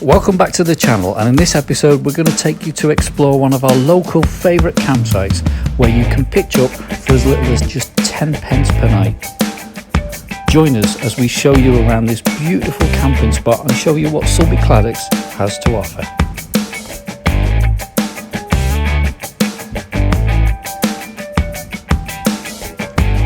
Welcome back to the channel, and in this episode we're going to take you to explore one of our local favourite campsites where you can pitch up for as little as just 10 pence per night. Join us as we show you around this beautiful camping spot and show you what Sulby Claddaghs has to offer.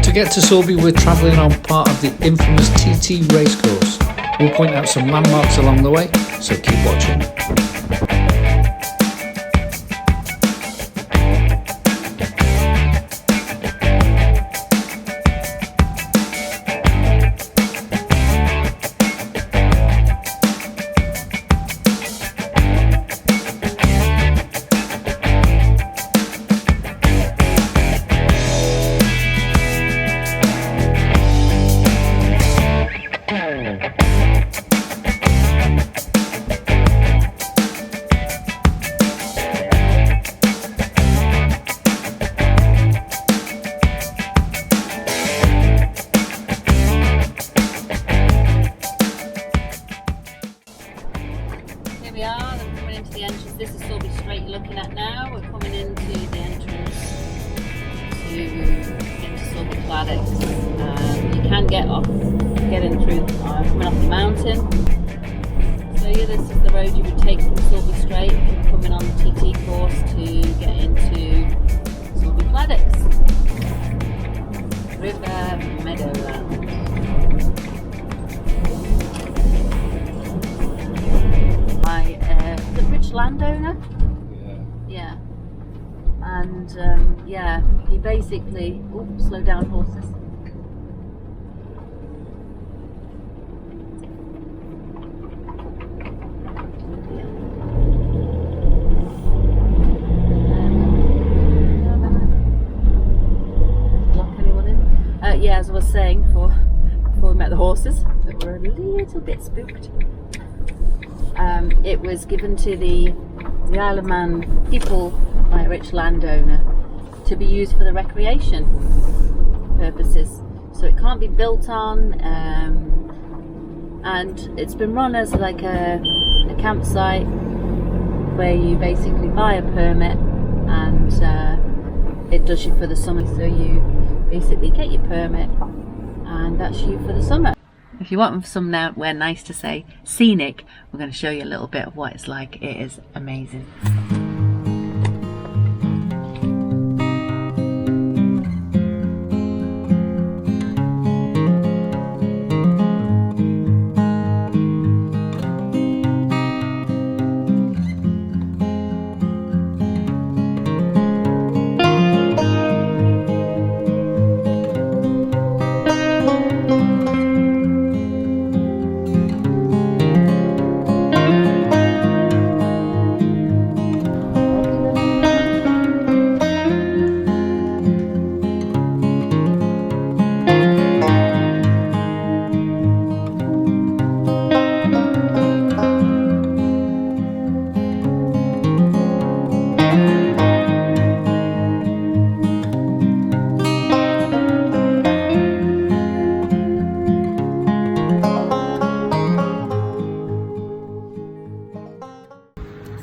To get to Sulby, we're travelling on part of the infamous TT racecourse. We'll point out some landmarks along the way, so keep watching. We are, then coming into the entrance. This is Sulby Straight you're looking at now. We're coming into the entrance to get to Sulby Claddaghs. You can get in through coming off the mountain. So yeah, this is the road you would take from Sulby Straight if you're coming on the TT course to get into Sulby Claddaghs. River Meadowland. The rich landowner, yeah, and yeah, he basically slow down horses. Lock anyone in? Yeah, as I was saying before we met the horses, that were a little bit spooked. It was given to the Isle of Man people by a rich landowner to be used for the recreation purposes. So it can't be built on, and it's been run as like a campsite where you basically buy a permit and it does you for the summer. So you basically get your permit and that's you for the summer. If you want somewhere nice to say scenic, we're going to show you a little bit of what it's like. It is amazing.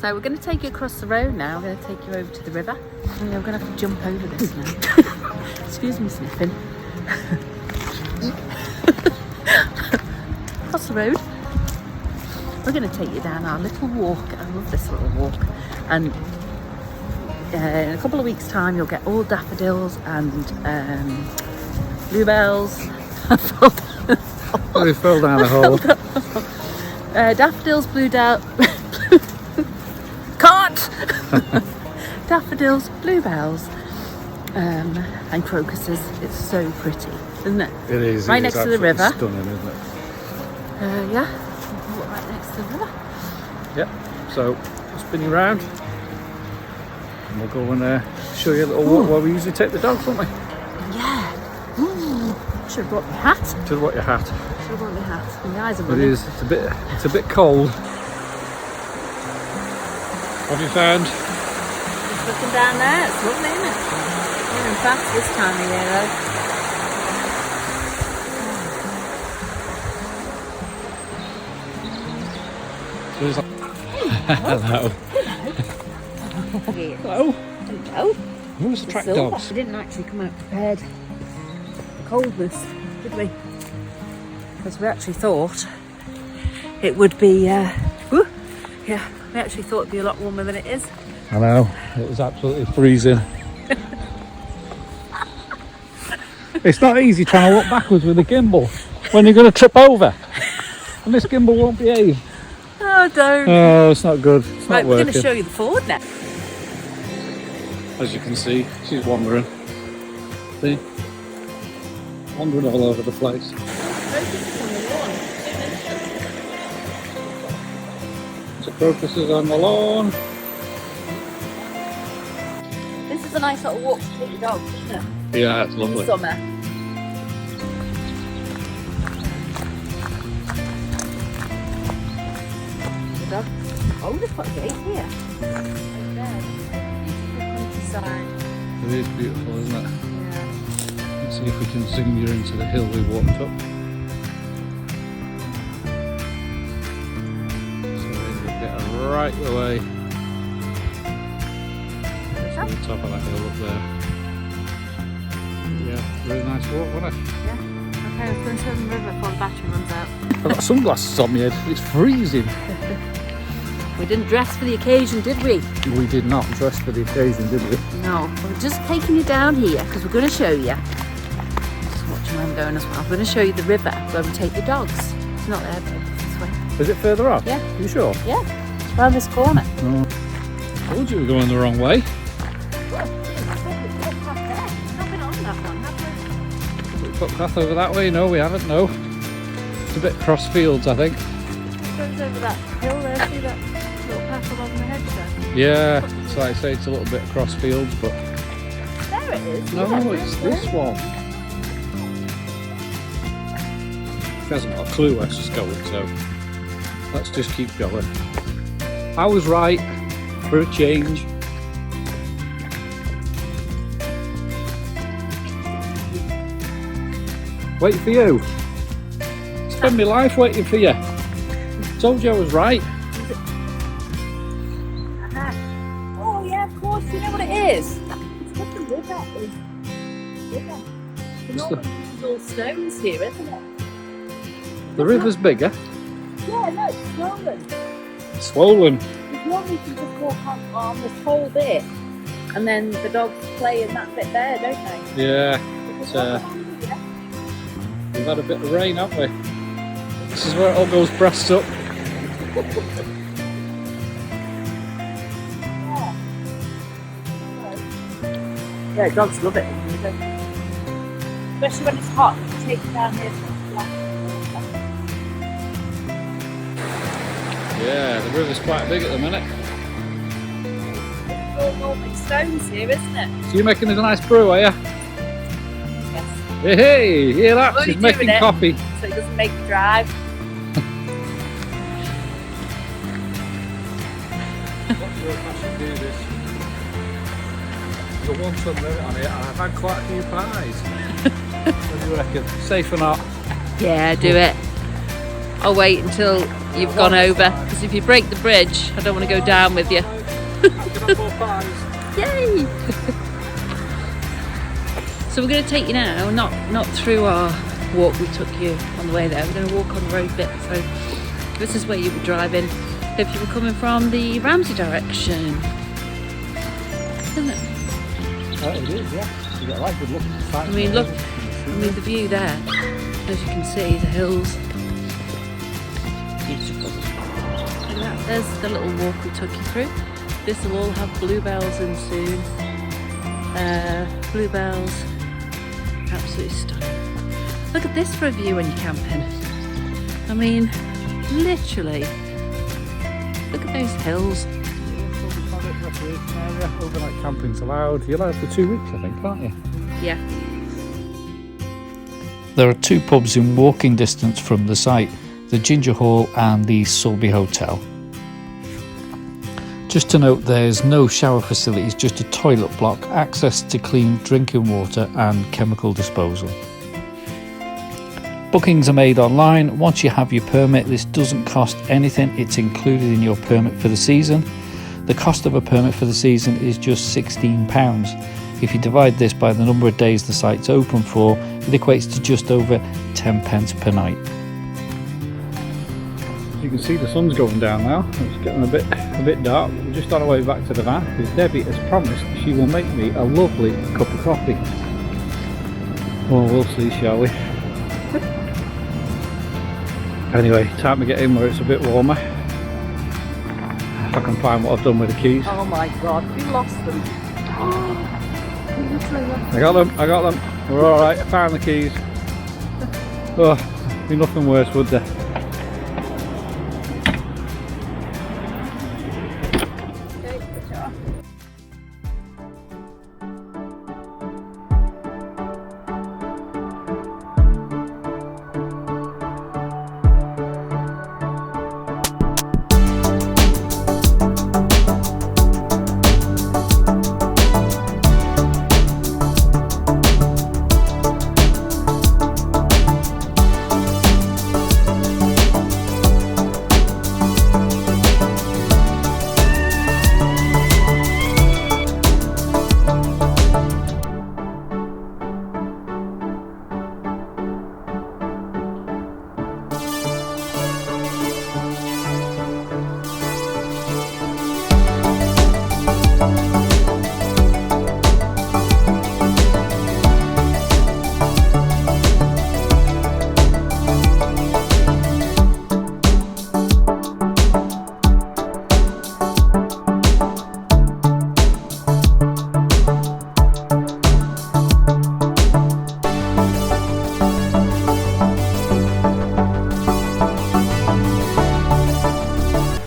So we're going to take you across the road now. We're going to take you over to the river. And we're going to have to jump over this now. Excuse me sniffing. Across the road. We're going to take you down our little walk. I love this little walk. And in a couple of weeks' time, you'll get all daffodils and bluebells. We fell down a hole. Daffodils, daffodils, bluebells, and crocuses. It's so pretty, isn't it? It is. Right next to the river. Stunning, isn't it? Yeah, right next to the river. Yep. So spin you round, and we'll go and show you a little walk where we usually take the dogs, don't we? Yeah. Should have brought my hat. Should have brought your hat. Should have brought my hat. My eyes are It running. is. It's a bit cold. What have you found? Just looking down there, it's lovely, isn't it? We're in fast this time of year though. There's Hello. Hello. Hello. Who's the track Sulby. dogs? We didn't actually come out prepared for coldness, did we? Because we actually thought it would be, yeah, we actually thought it'd be a lot warmer than it is. I know, it was absolutely freezing. It's not easy trying to walk backwards with a gimbal when you're going to trip over. And this gimbal won't behave. Oh, don't. Oh, it's not good. It's Right, not we're working. going to show you the Ford now. As you can see, she's wandering. See? Wandering all over the place. So crocuses on the lawn. This is a nice little walk to take your dog, isn't it? Yeah, it's In lovely. the summer. The dog. Oh, they've got a gate here. Right there. Beautiful countryside. It is beautiful, isn't it? Yeah. Let's see if we can zoom you into the hill we walked up. So we get right away to the top of that hill up there. Yeah, really nice walk, wasn't it? Yeah. Okay, let's go and swim the river before the battery runs out. I've got sunglasses on my head, it's freezing. We didn't dress for the occasion, did we? We did not dress for the occasion, did we? No. We're just taking you down here because we're going to show you. Just watching where I'm going as well. I'm going to show you the river where we take the dogs. It's not there, but it's this way. Is it further up? Yeah. You sure? Yeah. It's around this corner. Oh. Told you we were going the wrong way. Footpath over that way? No, we haven't, no. It's a bit cross fields, I think. It goes over that hill there, see that little path along the hedge there? Yeah, so like I say, it's a little bit cross fields, but... There it is. No, yeah, it's this one. She hasn't got a clue where she's going, so let's just keep going. I was right, for a change. Wait for you. Spend my life waiting for you. Told you I was right. Oh yeah, of course. You know what it is? It's what the river is. River. It's It's all stones here, isn't it? The river's bigger. Yeah, no, it's swollen. Swollen. Because normally you can just walk on this whole bit, and then the dogs play in that bit there, don't they? Yeah. It's, we've had a bit of rain, haven't we? This is where it all goes pressed up. Yeah, dogs love it. Especially when it's hot, you can take it down here. Yeah, the river's quite big at the minute. It's all normal stones here, isn't it? So you're making us a nice brew, are you? Yes. Hey, hey, hear that? Well, She's you're making doing it. coffee. So it doesn't make you drive. There's a 1 ton limit on it, and I've had quite a few pies. What do you reckon? Safe or not? Yeah, do it. I'll wait until you've gone over, because if you break the bridge, I don't want to go down with you. I can have more pies. Yay! So we're going to take you now, not through our walk we took you on the way there. We're going to walk on the road bit. So this is where you were driving if you were coming from the Ramsey direction, isn't it? It is, yeah. You got a right good look at the site. I mean, look, the view there. As you can see, the hills. Beautiful. Look at that. There's the little walk we took you through. This will all have bluebells in soon. Bluebells. Absolutely stunning. Look at this for a view when you're camping. I mean, literally. Look at those hills. Overnight camping's allowed. You're allowed for 2 weeks, I think, aren't you? Yeah. There are 2 pubs in walking distance from the site, the Gingerhall and the Sulby Hotel. Just to note, there's no shower facilities, just a toilet block, access to clean drinking water and chemical disposal. Bookings are made online. Once you have your permit, this doesn't cost anything. It's included in your permit for the season. The cost of a permit for the season is just £16. If you divide this by the number of days the site's open for, it equates to just over 10 pence per night. You can see the sun's going down now. It's getting a bit dark. We're just on our way back to the van because Debbie has promised she will make me a lovely cup of coffee. Well, we'll see, shall we? Anyway, time to get in where it's a bit warmer. If I can find what I've done with the keys. Oh my god, we lost them. I got them. We're alright, I found the keys. Oh, be nothing worse, would there?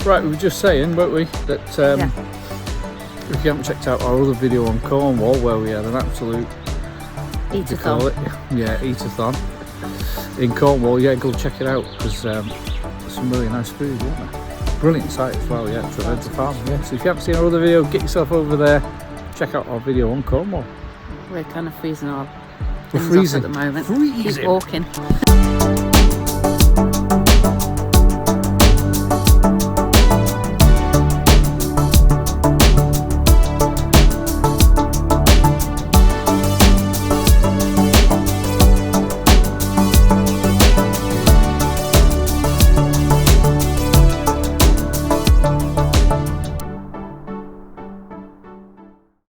Right, we were just saying, weren't we, that if you haven't checked out our other video on Cornwall where we had an absolute eat-a-thon. Yeah, eat-a-thon in Cornwall, yeah, go check it out because there's some really nice food, wasn't there? Brilliant site as well, yeah, Treveza Farm. Yeah, so if you haven't seen our other video, get yourself over there, check out our video on Cornwall. We're kind of freezing our We're things freezing off at the moment. Freezing. Keep walking.